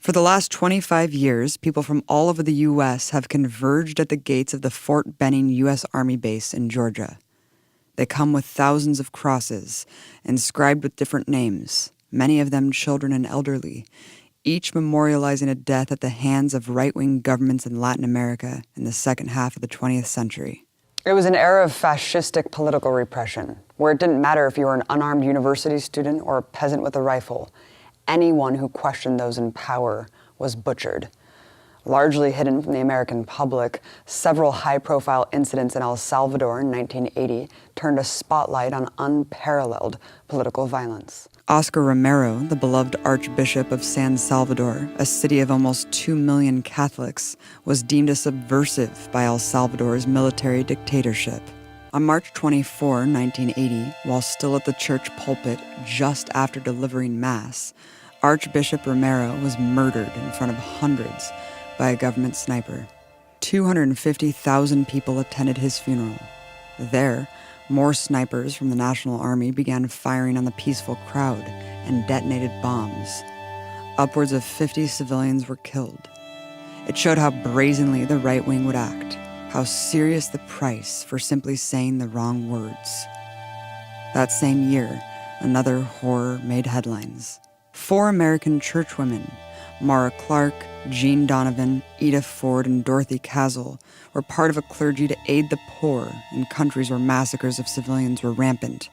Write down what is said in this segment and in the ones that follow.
For the last 25 years, people from all over the U.S. have converged at the gates of the Fort Benning U.S. Army base in Georgia. They come with thousands of crosses, inscribed with different names, many of them children and elderly, each memorializing a death at the hands of right-wing governments in Latin America in the second half of the 20th century. It was an era of fascistic political repression, where it didn't matter if you were an unarmed university student or a peasant with a rifle. Anyone who questioned those in power was butchered. Largely hidden from the American public, several high-profile incidents in El Salvador in 1980 turned a spotlight on unparalleled political violence. Oscar Romero, the beloved Archbishop of San Salvador, a city of almost 2 million Catholics, was deemed a subversive by El Salvador's military dictatorship. On March 24, 1980, while still at the church pulpit just after delivering Mass, Archbishop Romero was murdered in front of hundreds by a government sniper. 250,000 people attended his funeral. There, more snipers from the National Army began firing on the peaceful crowd and detonated bombs. Upwards of 50 civilians were killed. It showed how brazenly the right wing would act, how serious the price for simply saying the wrong words. That same year, another horror made headlines. 4 American churchwomen, Mara Clark, Jean Donovan, Edith Ford, and Dorothy Castle, were part of a clergy to aid the poor in countries where massacres of civilians were rampant.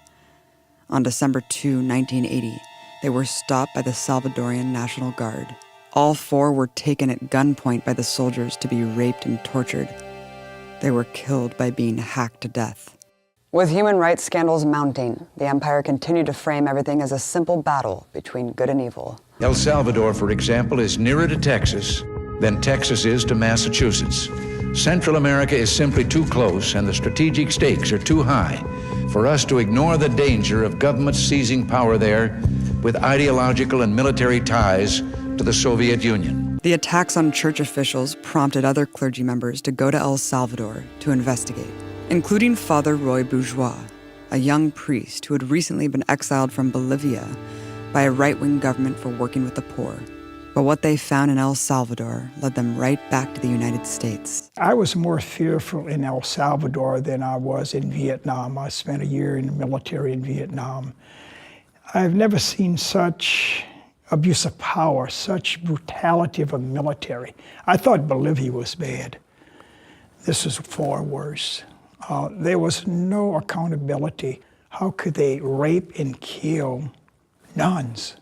On December 2, 1980, they were stopped by the Salvadorian National Guard. All 4 were taken at gunpoint by the soldiers to be raped and tortured. They were killed by being hacked to death. With human rights scandals mounting, the empire continued to frame everything as a simple battle between good and evil. El Salvador, for example, is nearer to Texas than Texas is to Massachusetts. Central America is simply too close, and the strategic stakes are too high for us to ignore the danger of governments seizing power there with ideological and military ties to the Soviet Union. The attacks on church officials prompted other clergy members to go to El Salvador to investigate, including Father Roy Bourgeois, a young priest who had recently been exiled from Bolivia by a right-wing government for working with the poor. But what they found in El Salvador led them right back to the United States. I was more fearful in El Salvador than I was in Vietnam. I spent a year in the military in Vietnam. I've never seen such abuse of power, such brutality of a military. I thought Bolivia was bad. This is far worse. There was no accountability. How could they rape and kill nuns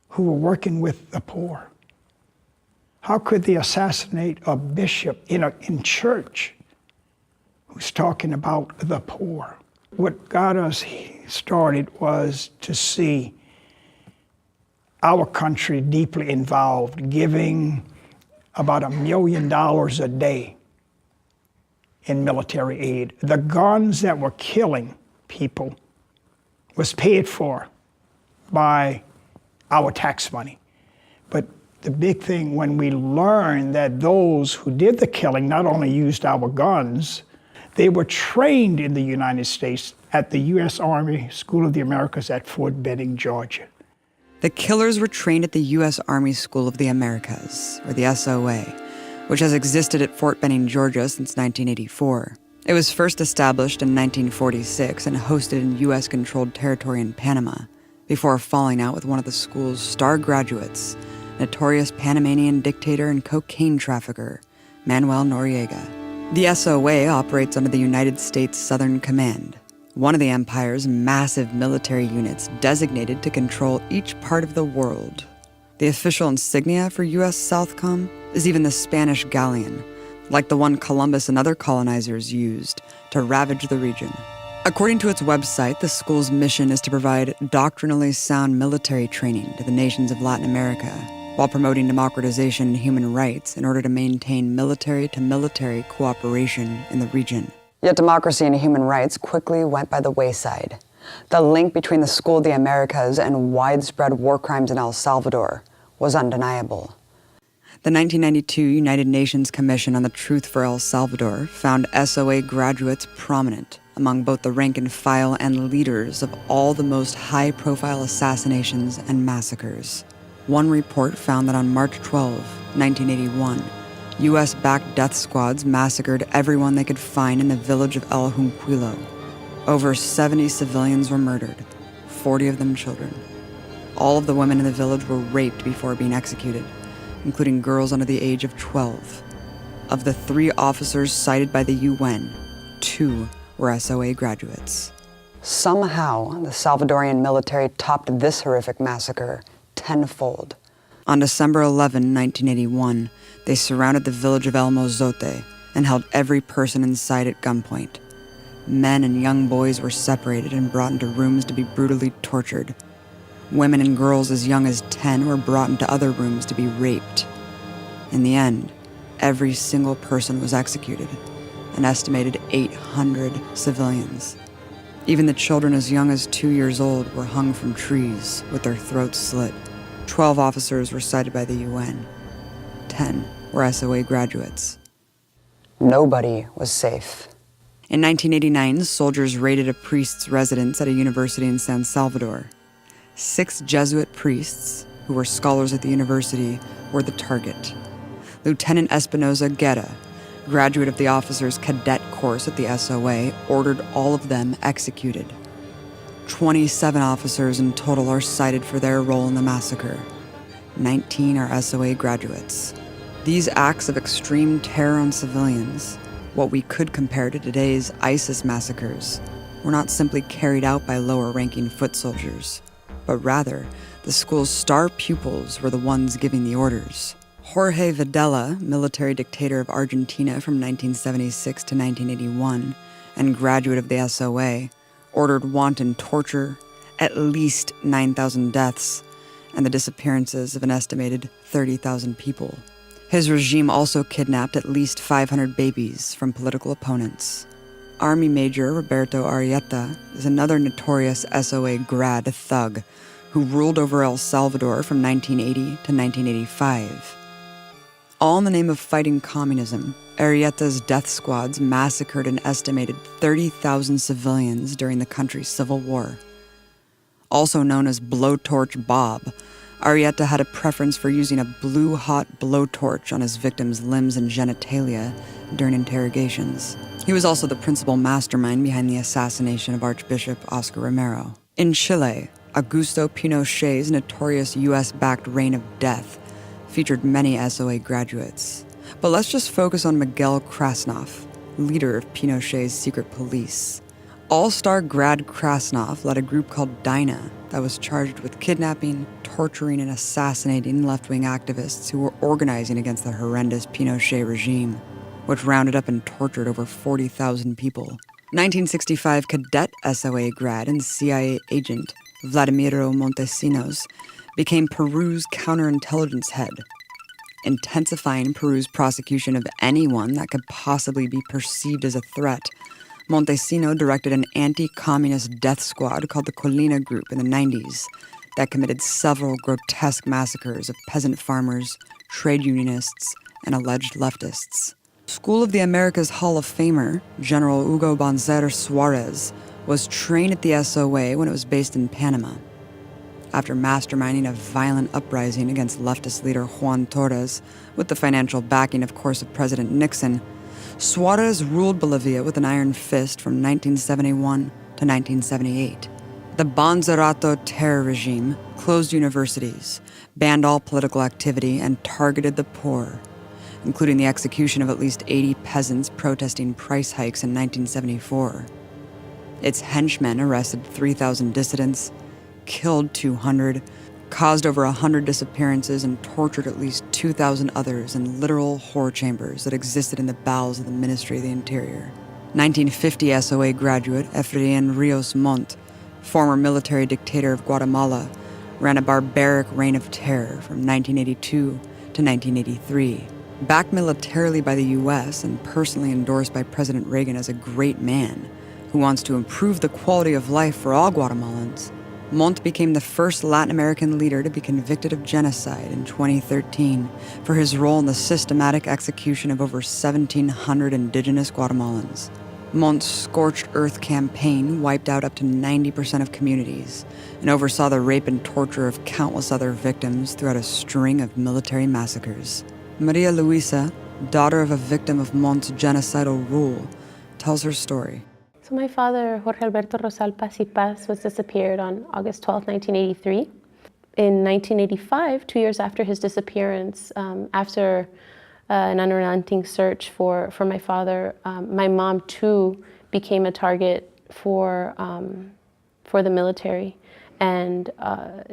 who were working with the poor? How could they assassinate a bishop in church who's talking about the poor? What got us started was to see our country deeply involved, giving about $1 million a day in military aid. The guns that were killing people was paid for by our tax money. But the big thing, when we learned that those who did the killing not only used our guns, they were trained in the United States at the U.S. Army School of the Americas at Fort Benning, Georgia. The killers were trained at the U.S. Army School of the Americas, or the SOA, which has existed at Fort Benning, Georgia since 1984. It was first established in 1946 and hosted in U.S.-controlled territory in Panama, before falling out with one of the school's star graduates, notorious Panamanian dictator and cocaine trafficker, Manuel Noriega. The SOA operates under the United States Southern Command, one of the empire's massive military units designated to control each part of the world. The official insignia for U.S. Southcom is even the Spanish galleon, like the one Columbus and other colonizers used to ravage the region. According to its website, the school's mission is to provide doctrinally sound military training to the nations of Latin America while promoting democratization and human rights in order to maintain military-to-military cooperation in the region. Yet democracy and human rights quickly went by the wayside. The link between the School of the Americas and widespread war crimes in El Salvador was undeniable. The 1992 United Nations Commission on the Truth for El Salvador found SOA graduates prominent among both the rank and file and leaders of all the most high-profile assassinations and massacres. One report found that on March 12, 1981, U.S.-backed death squads massacred everyone they could find in the village of El Junquillo. Over 70 civilians were murdered, 40 of them children. All of the women in the village were raped before being executed, including girls under the age of 12. Of the 3 officers cited by the UN, 2 were SOA graduates. Somehow, the Salvadorian military topped this horrific massacre tenfold. On December 11, 1981, they surrounded the village of El Mozote and held every person inside at gunpoint. Men and young boys were separated and brought into rooms to be brutally tortured. Women and girls as young as 10 were brought into other rooms to be raped. In the end, every single person was executed, an estimated 800 civilians. Even the children as young as 2 years old were hung from trees with their throats slit. 12 officers were cited by the UN. 10 were SOA graduates. Nobody was safe. In 1989, soldiers raided a priest's residence at a university in San Salvador. 6 Jesuit priests, who were scholars at the university, were the target. Lieutenant Espinoza Guerra, graduate of the officers' cadet course at the SOA, ordered all of them executed. 27 officers in total are cited for their role in the massacre. 19 are SOA graduates. These acts of extreme terror on civilians, what we could compare to today's ISIS massacres, were not simply carried out by lower-ranking foot soldiers, but rather the school's star pupils were the ones giving the orders. Jorge Videla, military dictator of Argentina from 1976 to 1981, and graduate of the SOA, ordered wanton torture, at least 9,000 deaths, and the disappearances of an estimated 30,000 people. His regime also kidnapped at least 500 babies from political opponents. Army Major Roberto Arrieta is another notorious SOA grad thug who ruled over El Salvador from 1980 to 1985. All in the name of fighting communism, Arrieta's death squads massacred an estimated 30,000 civilians during the country's civil war. Also known as Blowtorch Bob, Arrieta had a preference for using a blue-hot blowtorch on his victims' limbs and genitalia during interrogations. He was also the principal mastermind behind the assassination of Archbishop Oscar Romero. In Chile, Augusto Pinochet's notorious U.S.-backed reign of death featured many SOA graduates. But let's just focus on Miguel Krasnov, leader of Pinochet's secret police. All-star grad Krasnov led a group called DINA that was charged with kidnapping, torturing, and assassinating left-wing activists who were organizing against the horrendous Pinochet regime, which rounded up and tortured over 40,000 people. 1965 cadet SOA grad and CIA agent Vladimiro Montesinos became Peru's counterintelligence head, intensifying Peru's prosecution of anyone that could possibly be perceived as a threat. Montesino directed an anti-communist death squad called the Colina Group in the 90s that committed several grotesque massacres of peasant farmers, trade unionists, and alleged leftists. School of the Americas Hall of Famer, General Hugo Banzer Suarez, was trained at the SOA when it was based in Panama. After masterminding a violent uprising against leftist leader Juan Torres, with the financial backing, of course, of President Nixon, Suarez ruled Bolivia with an iron fist from 1971 to 1978. The Banzerato terror regime closed universities, banned all political activity, and targeted the poor, including the execution of at least 80 peasants protesting price hikes in 1974. Its henchmen arrested 3,000 dissidents, killed 200, caused over 100 disappearances, and tortured at least 2,000 others in literal horror chambers that existed in the bowels of the Ministry of the Interior. 1950 SOA graduate Efrain Rios Montt, former military dictator of Guatemala, ran a barbaric reign of terror from 1982 to 1983. Backed militarily by the U.S. and personally endorsed by President Reagan as a great man who wants to improve the quality of life for all Guatemalans, Montt became the first Latin American leader to be convicted of genocide in 2013 for his role in the systematic execution of over 1,700 indigenous Guatemalans. Montt's Scorched Earth campaign wiped out up to 90% of communities and oversaw the rape and torture of countless other victims throughout a string of military massacres. Maria Luisa, daughter of a victim of Montt's genocidal rule, tells her story. So my father, Jorge Alberto Rosal Paz y Paz, was disappeared on August 12, 1983. In 1985, 2 years after his disappearance, after an unrelenting search for my father, my mom too became a target for the military, and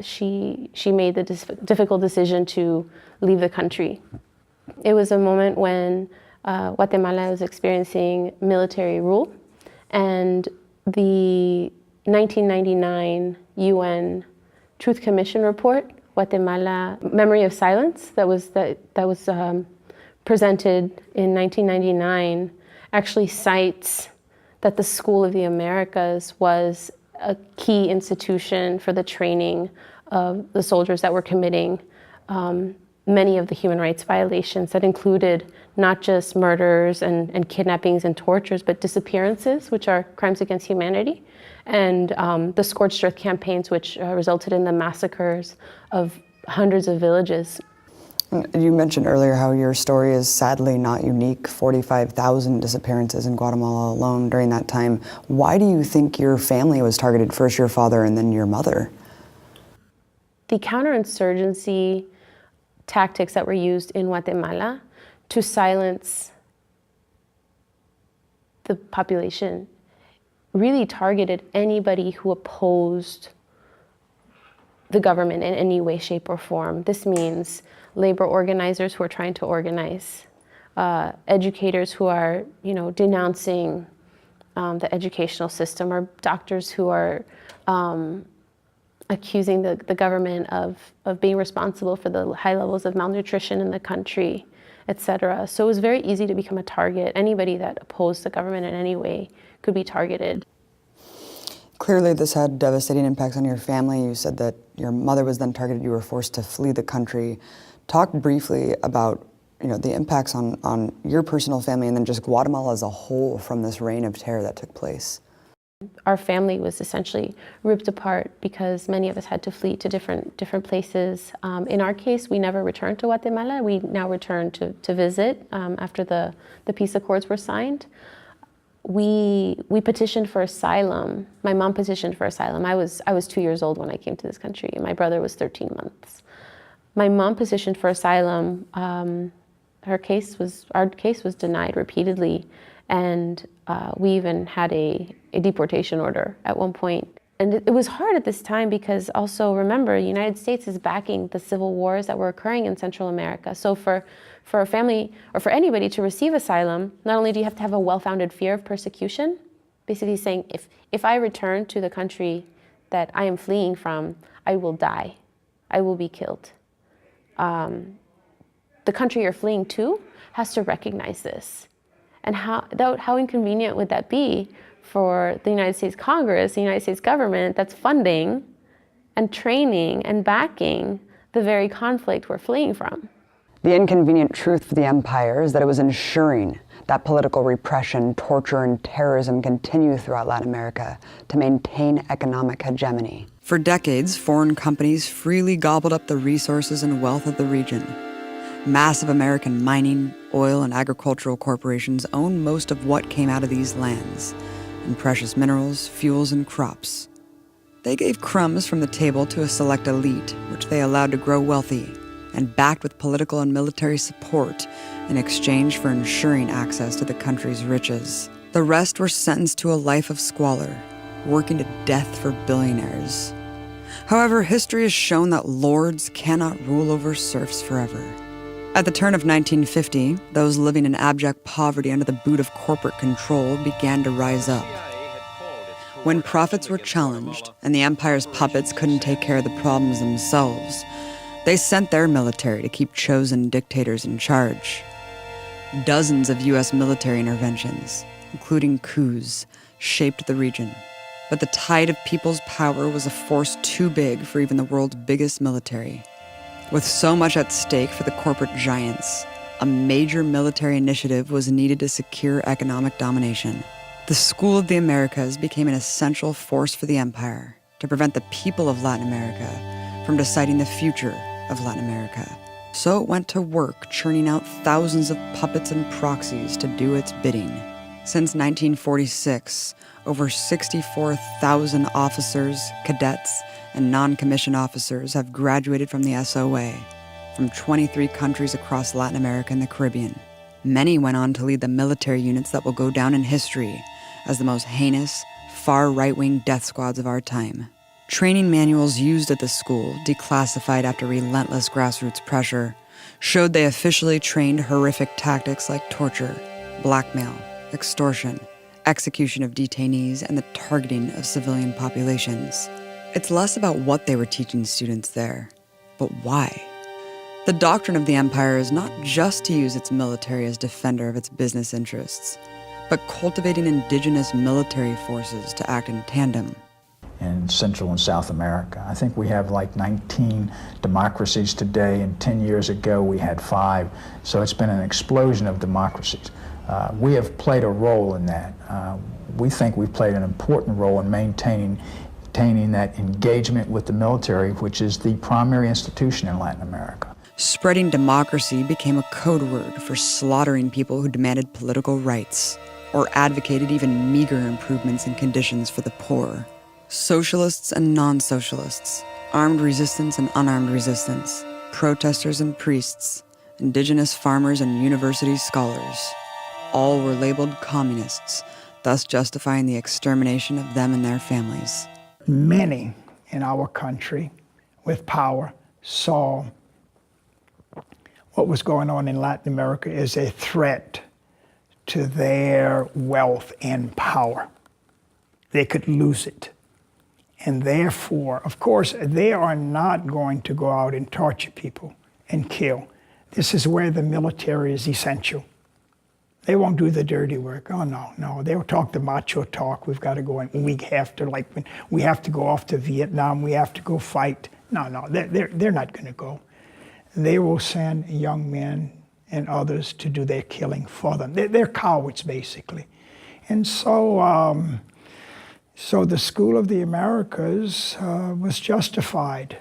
she made the difficult decision to leave the country. It was a moment when Guatemala was experiencing military rule, and the 1999 UN Truth Commission report, Guatemala Memory of Silence, that was presented in 1999, actually cites that the School of the Americas was a key institution for the training of the soldiers that were committing many of the human rights violations that included not just murders and kidnappings and tortures, but disappearances, which are crimes against humanity, and the Scorched Earth campaigns, which resulted in the massacres of hundreds of villages. You mentioned earlier how your story is sadly not unique, 45,000 disappearances in Guatemala alone during that time. Why do you think your family was targeted, first your father and then your mother? The counterinsurgency tactics that were used in Guatemala to silence the population really targeted anybody who opposed the government in any way, shape, or form. This means labor organizers who are trying to organize, educators who are, denouncing the educational system, or doctors who are accusing the government of being responsible for the high levels of malnutrition in the country, etc. So it was very easy to become a target. Anybody that opposed the government in any way could be targeted. Clearly this had devastating impacts on your family. You said that your mother was then targeted. You were forced to flee the country. Talk briefly about the impacts on your personal family and then just Guatemala as a whole from this reign of terror that took place. Our family was essentially ripped apart because many of us had to flee to different places. In our case, we never returned to Guatemala. We now return to visit after the peace accords were signed. We petitioned for asylum. My mom petitioned for asylum. I was 2 years old when I came to this country. My brother was 13 months. My mom petitioned for asylum. Our case was denied repeatedly, and we even had a deportation order at one point. And it was hard at this time because also remember, the United States is backing the civil wars that were occurring in Central America. So for a family or for anybody to receive asylum, not only do you have to have a well-founded fear of persecution, basically saying if I return to the country that I am fleeing from, I will die, I will be killed. The country you're fleeing to has to recognize this. And how inconvenient would that be for the United States Congress, the United States government that's funding and training and backing the very conflict we're fleeing from? The inconvenient truth for the empire is that it was ensuring that political repression, torture, and terrorism continue throughout Latin America to maintain economic hegemony. For decades, foreign companies freely gobbled up the resources and wealth of the region. Massive American mining, oil, and agricultural corporations own most of what came out of these lands, and precious minerals, fuels, and crops. They gave crumbs from the table to a select elite, which they allowed to grow wealthy, and backed with political and military support in exchange for ensuring access to the country's riches. The rest were sentenced to a life of squalor, working to death for billionaires. However, history has shown that lords cannot rule over serfs forever. At the turn of 1950, those living in abject poverty under the boot of corporate control began to rise up. When profits were challenged and the empire's puppets couldn't take care of the problems themselves, they sent their military to keep chosen dictators in charge. Dozens of U.S. military interventions, including coups, shaped the region. But the tide of people's power was a force too big for even the world's biggest military. With so much at stake for the corporate giants, a major military initiative was needed to secure economic domination. The School of the Americas became an essential force for the empire to prevent the people of Latin America from deciding the future of Latin America. So it went to work churning out thousands of puppets and proxies to do its bidding. Since 1946, over 64,000 officers, cadets, and non-commissioned officers have graduated from the SOA from 23 countries across Latin America and the Caribbean. Many went on to lead the military units that will go down in history as the most heinous, far right-wing death squads of our time. Training manuals used at the school, declassified after relentless grassroots pressure, showed they officially trained horrific tactics like torture, blackmail, extortion, execution of detainees, and the targeting of civilian populations. It's less about what they were teaching students there, but why. The doctrine of the empire is not just to use its military as defender of its business interests, but cultivating indigenous military forces to act in tandem. In Central and South America, I think we have like 19 democracies today, and 10 years ago we had 5. So it's been an explosion of democracies. We have played a role in that. We think we've played an important role in maintaining that engagement with the military, which is the primary institution in Latin America. Spreading democracy became a code word for slaughtering people who demanded political rights or advocated even meager improvements in conditions for the poor. Socialists and non-socialists, armed resistance and unarmed resistance, protesters and priests, indigenous farmers and university scholars, all were labeled communists, thus justifying the extermination of them and their families. Many in our country with power saw what was going on in Latin America as a threat to their wealth and power. They could lose it. And therefore, of course, they are not going to go out and torture people and kill. This is where the military is essential. They won't do the dirty work. Oh, no. They'll talk the macho talk. We've got to go and we have to, like when we have to go off to Vietnam, we have to go fight. No, they're not going to go. They will send young men and others to do their killing for them. They're cowards, basically. And so, so the School of the Americas was justified.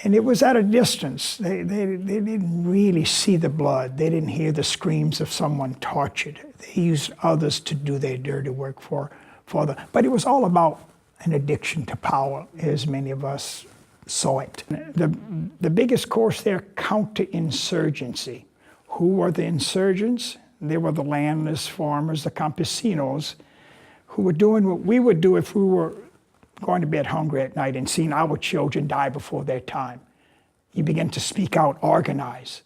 And it was at a distance. They didn't really see the blood. They didn't hear the screams of someone tortured. They used others to do their dirty work for them. But it was all about an addiction to power, as many of us saw it. The biggest course there, counterinsurgency. Who were the insurgents? They were the landless farmers, the campesinos, who were doing what we would do if we were going to bed hungry at night and seeing our children die before their time. You begin to speak out, organize,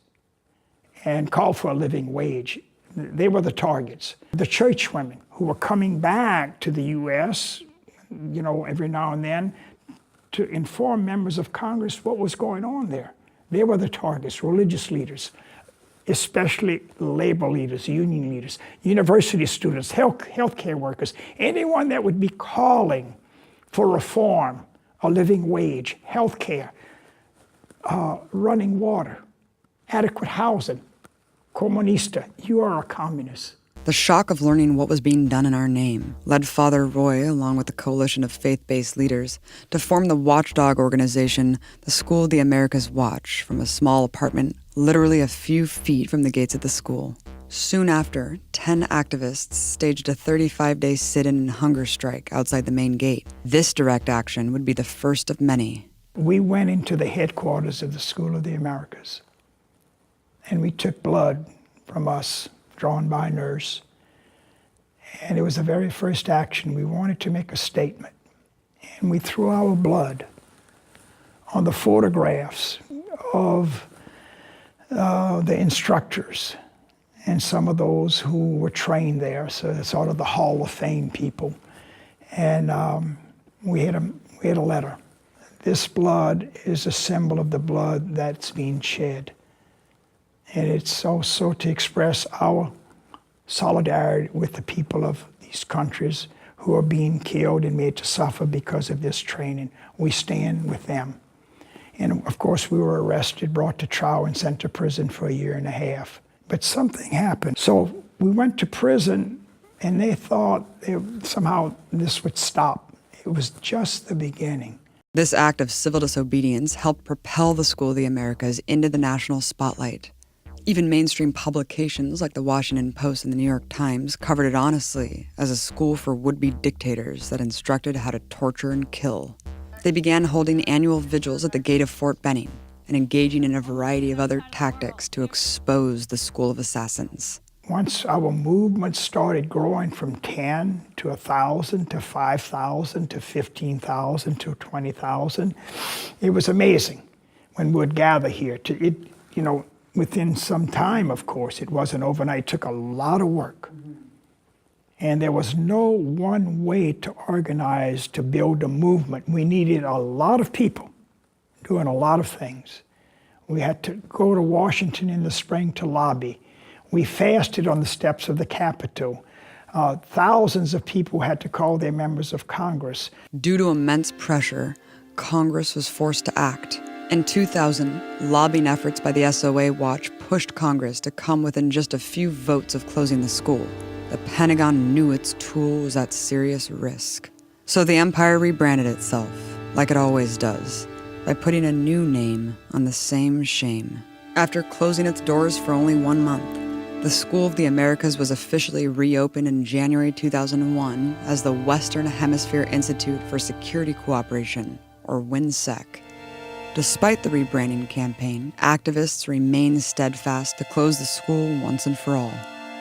and call for a living wage. They were the targets. The church women who were coming back to the U.S., every now and then to inform members of Congress what was going on there. They were the targets, religious leaders, especially labor leaders, union leaders, university students, healthcare workers, anyone that would be calling for reform, a living wage, health care, running water, adequate housing. Comunista, you are a communist. The shock of learning what was being done in our name led Father Roy, along with a coalition of faith-based leaders, to form the watchdog organization, the School of the Americas Watch, from a small apartment literally a few feet from the gates of the school. Soon after, 10 activists staged a 35-day sit-in and hunger strike outside the main gate. This direct action would be the first of many. We went into the headquarters of the School of the Americas, and we took blood from us, drawn by a nurse. And it was the very first action. We wanted to make a statement. And we threw our blood on the photographs of the instructors and some of those who were trained there, so sort of the Hall of Fame people. And we had a letter. This blood is a symbol of the blood that's being shed. And it's also to express our solidarity with the people of these countries who are being killed and made to suffer because of this training. We stand with them. And of course, we were arrested, brought to trial, and sent to prison for 1.5 years. But something happened. So we went to prison, and they thought somehow this would stop. It was just the beginning. This act of civil disobedience helped propel the School of the Americas into the national spotlight. Even mainstream publications like the Washington Post and the New York Times covered it honestly as a school for would-be dictators that instructed how to torture and kill. They began holding annual vigils at the gate of Fort Benning and engaging in a variety of other tactics to expose the School of Assassins. Once our movement started growing from 10 to 1,000 to 5,000 to 15,000 to 20,000, it was amazing when we would gather here. Within some time, of course, it wasn't overnight. It took a lot of work. And there was no one way to organize, to build a movement. We needed a lot of people doing a lot of things. We had to go to Washington in the spring to lobby. We fasted on the steps of the Capitol. Thousands of people had to call their members of Congress. Due to immense pressure, Congress was forced to act. In 2000, lobbying efforts by the SOA Watch pushed Congress to come within just a few votes of closing the school. The Pentagon knew its tool was at serious risk. So the empire rebranded itself, like it always does, by putting a new name on the same shame. After closing its doors for only 1 month, the School of the Americas was officially reopened in January 2001 as the Western Hemisphere Institute for Security Cooperation, or WINSEC. Despite the rebranding campaign, activists remain steadfast to close the school once and for all.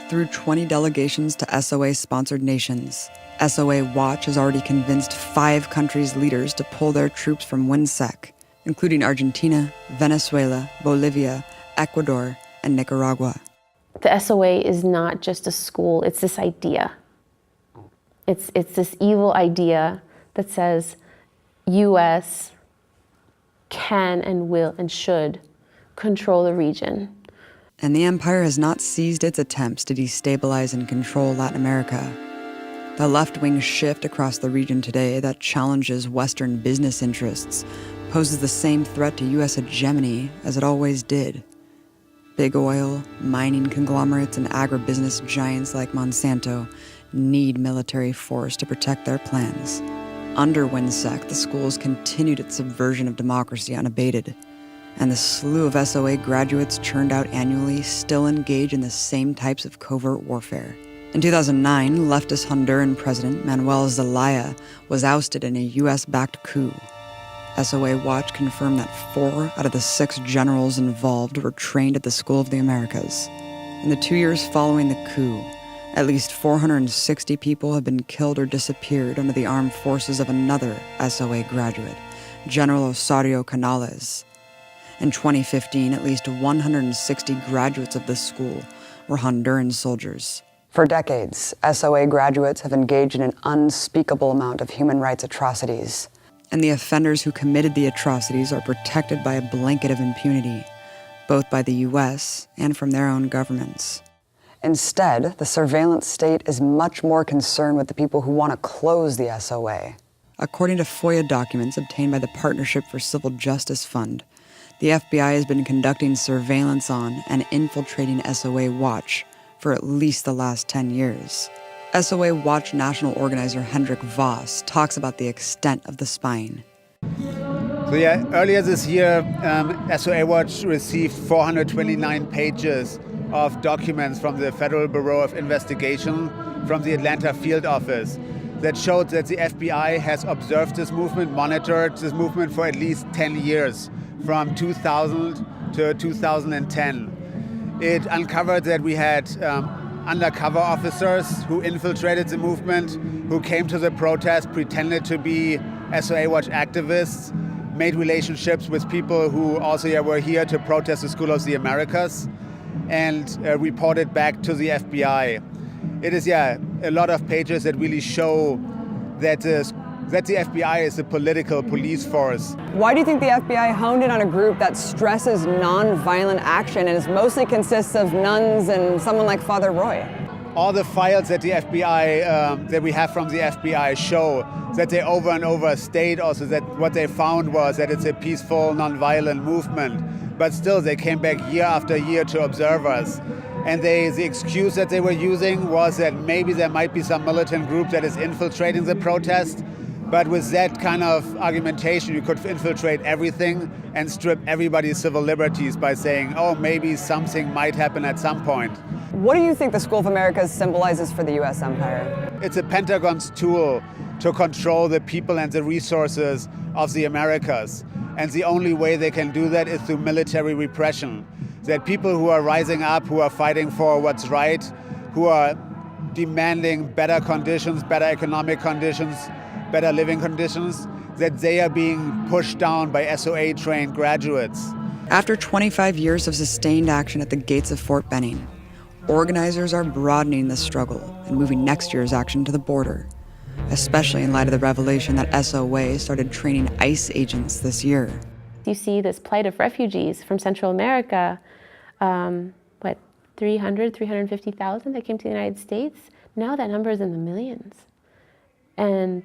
Through 20 delegations to SOA-sponsored nations, SOA Watch has already convinced 5 countries' leaders to pull their troops from WINSEC, including Argentina, Venezuela, Bolivia, Ecuador, and Nicaragua. The SOA is not just a school, it's this idea. It's this evil idea that says U.S. can and will and should control the region. And the empire has not ceased its attempts to destabilize and control Latin America. The left-wing shift across the region today that challenges Western business interests poses the same threat to U.S. hegemony as it always did. Big oil, mining conglomerates, and agribusiness giants like Monsanto need military force to protect their plans. Under WINSEC, the schools continued its subversion of democracy unabated, and the slew of SOA graduates churned out annually still engage in the same types of covert warfare. In 2009, leftist Honduran President Manuel Zelaya was ousted in a U.S.-backed coup. SOA Watch confirmed that 4 out of the 6 generals involved were trained at the School of the Americas. In the 2 years following the coup, at least 460 people have been killed or disappeared under the armed forces of another SOA graduate, General Osorio Canales. In 2015, at least 160 graduates of this school were Honduran soldiers. For decades, SOA graduates have engaged in an unspeakable amount of human rights atrocities. And the offenders who committed the atrocities are protected by a blanket of impunity, both by the U.S. and from their own governments. Instead, the surveillance state is much more concerned with the people who want to close the SOA. According to FOIA documents obtained by the Partnership for Civil Justice Fund, the FBI has been conducting surveillance on and infiltrating SOA Watch for at least the last 10 years. SOA Watch national organizer Hendrik Voss talks about the extent of the spying. Earlier this year, SOA Watch received 429 pages of documents from the Federal Bureau of Investigation from the Atlanta field office that showed that the FBI has observed this movement, monitored this movement for at least 10 years, from 2000 to 2010. It uncovered that we had undercover officers who infiltrated the movement, who came to the protest, pretended to be SOA Watch activists, made relationships with people who also were here to protest the School of the Americas, and reported back to the FBI. It is, a lot of pages that really show that the FBI is a political police force. Why do you think the FBI honed in on a group that stresses nonviolent action and mostly consists of nuns and someone like Father Roy? All the files that the FBI, that we have from the FBI show that they over and over state also that what they found was that it's a peaceful, nonviolent movement. But still, they came back year after year to observe us. And the excuse that they were using was that maybe there might be some militant group that is infiltrating the protest. But with that kind of argumentation, you could infiltrate everything and strip everybody's civil liberties by saying, oh, maybe something might happen at some point. What do you think the School of Americas symbolizes for the U.S. empire? It's a Pentagon's tool to control the people and the resources of the Americas. And the only way they can do that is through military repression. That people who are rising up, who are fighting for what's right, who are demanding better conditions, better economic conditions, better living conditions, that they are being pushed down by SOA-trained graduates. After 25 years of sustained action at the gates of Fort Benning, organizers are broadening the struggle and moving next year's action to the border, especially in light of the revelation that SOA started training ICE agents this year. You see this plight of refugees from Central America, 350,000 that came to the United States. Now that number is in the millions. And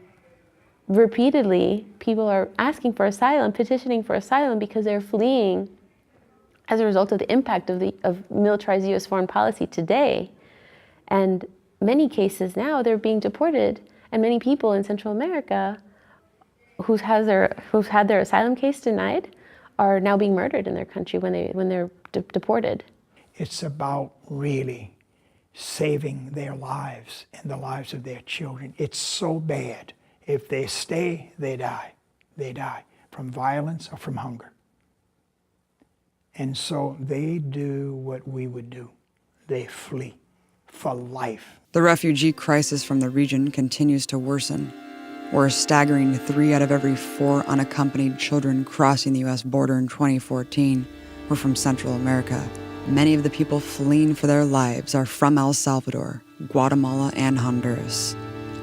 repeatedly, people are asking for asylum, petitioning for asylum because they're fleeing as a result of the impact of militarized U.S. foreign policy today. And many cases now, they're being deported, and many people in Central America who've had their asylum case denied are now being murdered in their country when they're deported. It's about really saving their lives and the lives of their children. It's so bad. If they stay, they die. They die from violence or from hunger. And so they do what we would do. They flee for life. The refugee crisis from the region continues to worsen, where a staggering 3 out of every 4 unaccompanied children crossing the U.S. border in 2014 were from Central America. Many of the people fleeing for their lives are from El Salvador, Guatemala, and Honduras.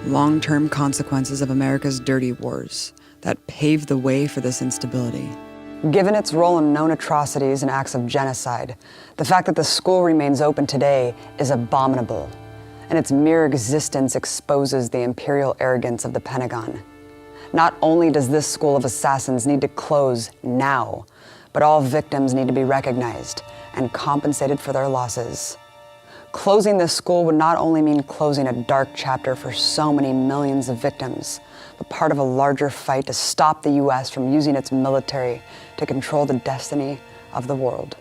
Long-term consequences of America's dirty wars that paved the way for this instability. Given its role in known atrocities and acts of genocide, the fact that the school remains open today is abominable, and its mere existence exposes the imperial arrogance of the Pentagon. Not only does this school of assassins need to close now, but all victims need to be recognized and compensated for their losses. Closing this school would not only mean closing a dark chapter for so many millions of victims, but part of a larger fight to stop the U.S. from using its military to control the destiny of the world.